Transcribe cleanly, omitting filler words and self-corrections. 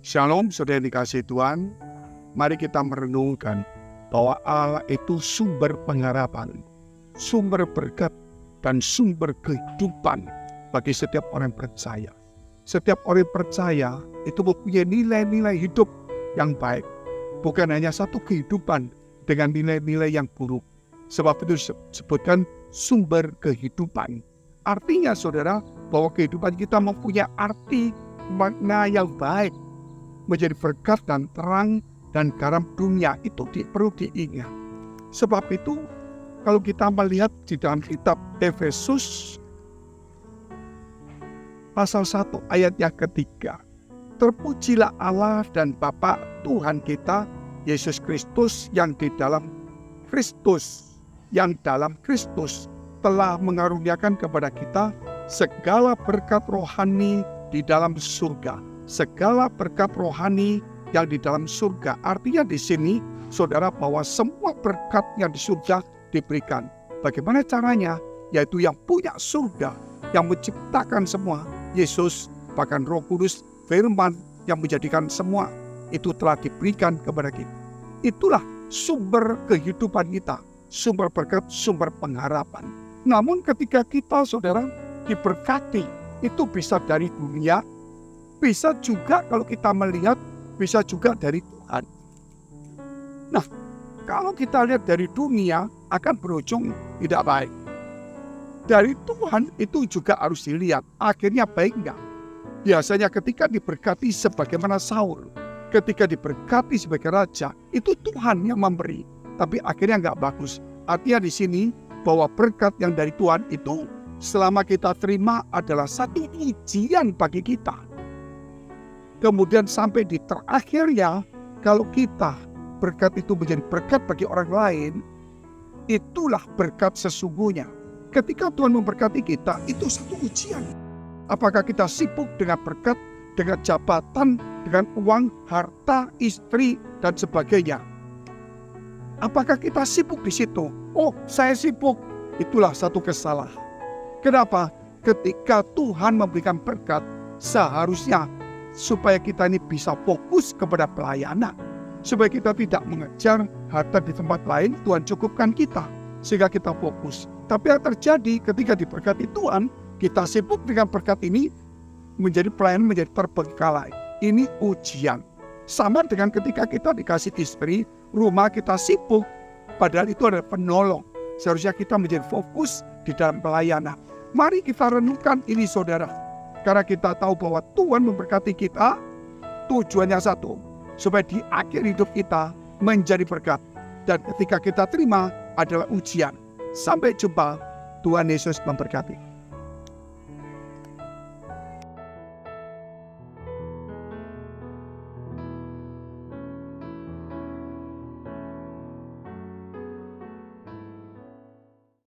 Shalom, saudara yang dikasihi Tuhan. Mari kita merenungkan bahwa Allah itu sumber pengharapan, sumber berkat, dan sumber kehidupan bagi setiap orang yang percaya. Setiap orang yang percaya itu mempunyai nilai-nilai hidup yang baik. Bukan hanya satu kehidupan dengan nilai-nilai yang buruk. Sebab itu disebutkan sumber kehidupan. Artinya saudara, bahwa kehidupan kita mempunyai arti makna yang baik, menjadi berkat dan terang dan garam dunia. Itu perlu diingat. Sebab itu kalau kita melihat di dalam kitab Efesus pasal 1 ayat yang ketiga, terpujilah Allah dan Bapa Tuhan kita Yesus Kristus yang dalam Kristus telah mengaruniakan kepada kita segala berkat rohani di dalam surga. Segala berkat rohani yang di dalam surga. Artinya di sini, saudara, bahwa semua berkat yang di surga diberikan. Bagaimana caranya? Yaitu yang punya surga, yang menciptakan semua, Yesus, bahkan Roh Kudus, firman yang menjadikan semua itu telah diberikan kepada kita. Itulah sumber kehidupan kita, sumber berkat, sumber pengharapan. Namun ketika kita, saudara, diberkati, itu bisa dari dunia, bisa juga kalau kita melihat, bisa juga dari Tuhan. Nah, kalau kita lihat dari dunia, akan berujung tidak baik. Dari Tuhan itu juga harus dilihat, akhirnya baik enggak? Biasanya ketika diberkati sebagaimana Saul, ketika diberkati sebagai raja, itu Tuhan yang memberi. Tapi akhirnya enggak bagus. Artinya di sini, bahwa berkat yang dari Tuhan itu, selama kita terima adalah satu ujian bagi kita. Kemudian sampai di terakhirnya, kalau kita berkat itu menjadi berkat bagi orang lain, itulah berkat sesungguhnya. Ketika Tuhan memberkati kita, itu satu ujian. Apakah kita sibuk dengan berkat, dengan jabatan, dengan uang, harta, istri, dan sebagainya? Apakah kita sibuk di situ? Oh, saya sibuk. Itulah satu kesalahan. Kenapa? Ketika Tuhan memberikan berkat, seharusnya supaya kita ini bisa fokus kepada pelayanan. Supaya kita tidak mengejar harta di tempat lain, Tuhan cukupkan kita. Sehingga kita fokus. Tapi yang terjadi ketika diberkati Tuhan, kita sibuk dengan berkat ini, menjadi pelayanan menjadi terbengkalai. Ini ujian. Sama dengan ketika kita dikasih istri, rumah kita sibuk. Padahal itu adalah penolong. Seharusnya kita menjadi fokus di dalam pelayanan. Mari kita renungkan ini, saudara. Karena kita tahu bahwa Tuhan memberkati kita, tujuannya satu, supaya di akhir hidup kita menjadi berkat. Dan ketika kita terima adalah ujian. Sampai jumpa, Tuhan Yesus memberkati.